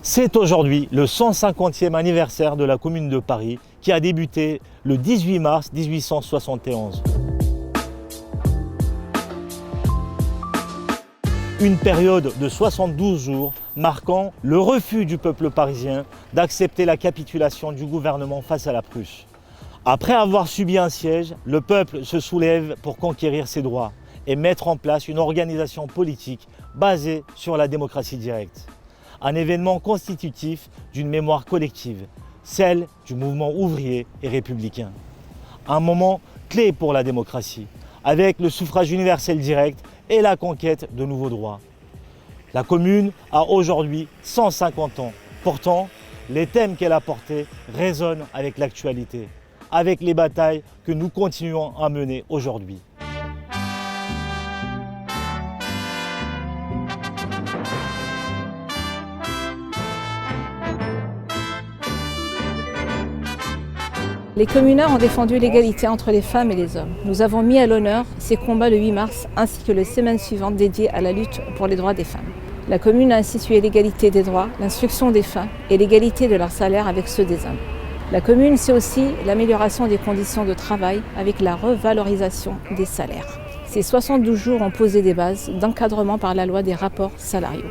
C'est aujourd'hui le 150e anniversaire de la Commune de Paris qui a débuté le 18 mars 1871. Une période de 72 jours marquant le refus du peuple parisien d'accepter la capitulation du gouvernement face à la Prusse. Après avoir subi un siège, le peuple se soulève pour conquérir ses droits et mettre en place une organisation politique basée sur la démocratie directe. Un événement constitutif d'une mémoire collective, celle du mouvement ouvrier et républicain. Un moment clé pour la démocratie, avec le suffrage universel direct et la conquête de nouveaux droits. La Commune a aujourd'hui 150 ans. Pourtant, les thèmes qu'elle a portés résonnent avec l'actualité, avec les batailles que nous continuons à mener aujourd'hui. Les communards ont défendu l'égalité entre les femmes et les hommes. Nous avons mis à l'honneur ces combats le 8 mars ainsi que les semaines suivantes dédiées à la lutte pour les droits des femmes. La commune a institué l'égalité des droits, l'instruction des femmes et l'égalité de leur salaire avec ceux des hommes. La commune, c'est aussi l'amélioration des conditions de travail avec la revalorisation des salaires. Ces 72 jours ont posé des bases d'encadrement par la loi des rapports salariaux.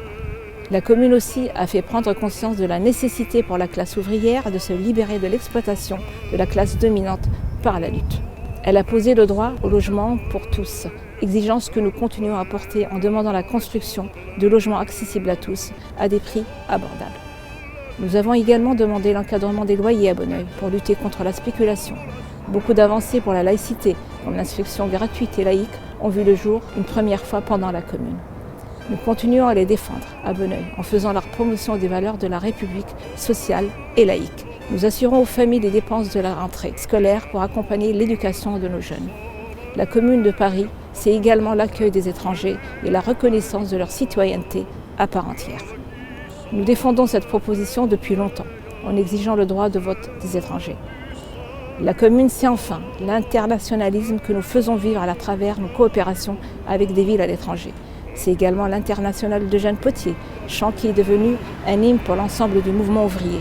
La commune aussi a fait prendre conscience de la nécessité pour la classe ouvrière de se libérer de l'exploitation de la classe dominante par la lutte. Elle a posé le droit au logement pour tous, exigence que nous continuons à porter en demandant la construction de logements accessibles à tous à des prix abordables. Nous avons également demandé l'encadrement des loyers à Bonneuil pour lutter contre la spéculation. Beaucoup d'avancées pour la laïcité, comme l'instruction gratuite et laïque, ont vu le jour une première fois pendant la commune. Nous continuons à les défendre à Bonneuil en faisant la promotion des valeurs de la République sociale et laïque. Nous assurons aux familles les dépenses de la rentrée scolaire pour accompagner l'éducation de nos jeunes. La Commune de Paris, c'est également l'accueil des étrangers et la reconnaissance de leur citoyenneté à part entière. Nous défendons cette proposition depuis longtemps en exigeant le droit de vote des étrangers. La commune, c'est enfin l'internationalisme que nous faisons vivre à travers nos coopérations avec des villes à l'étranger. C'est également l'International de Jeanne Potier, chant qui est devenu un hymne pour l'ensemble du mouvement ouvrier.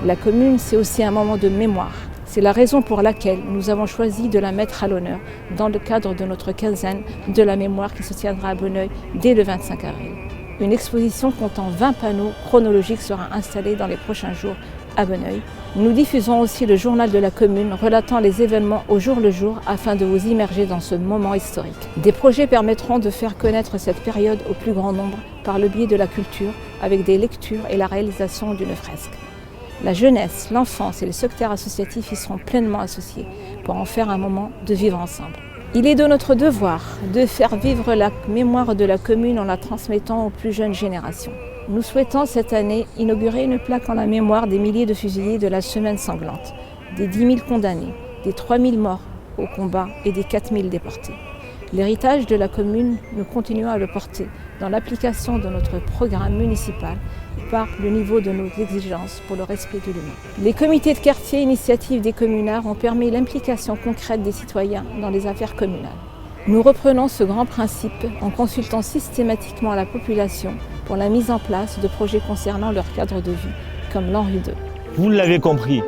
La commune, c'est aussi un moment de mémoire. C'est la raison pour laquelle nous avons choisi de la mettre à l'honneur dans le cadre de notre quinzaine de la mémoire qui se tiendra à Bonneuil dès le 25 avril. Une exposition comptant 20 panneaux chronologiques sera installée dans les prochains jours à Bonneuil. Nous diffusons aussi le journal de la commune relatant les événements au jour le jour afin de vous immerger dans ce moment historique. Des projets permettront de faire connaître cette période au plus grand nombre par le biais de la culture avec des lectures et la réalisation d'une fresque. La jeunesse, l'enfance et les secteurs associatifs y seront pleinement associés pour en faire un moment de vivre ensemble. Il est de notre devoir de faire vivre la mémoire de la commune en la transmettant aux plus jeunes générations. Nous souhaitons cette année inaugurer une plaque en la mémoire des milliers de fusillés de la semaine sanglante, des 10 000 condamnés, des 3 000 morts au combat et des 4 000 déportés. L'héritage de la commune, nous continuons à le porter dans l'application de notre programme municipal et par le niveau de nos exigences pour le respect de l'humain. Les comités de quartier initiatives des communards ont permis l'implication concrète des citoyens dans les affaires communales. Nous reprenons ce grand principe en consultant systématiquement la population pour la mise en place de projets concernant leur cadre de vie, comme l'Henri II. Vous l'avez compris,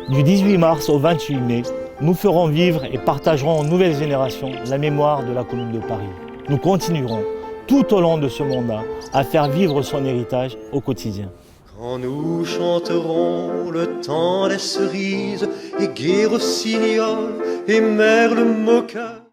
du 18 mars au 28 mai, nous ferons vivre et partagerons aux nouvelles générations la mémoire de la Commune de Paris. Nous continuerons tout au long de ce mandat à faire vivre son héritage au quotidien. Quand nous chanterons le temps des cerises et gai rossignol et merle moka.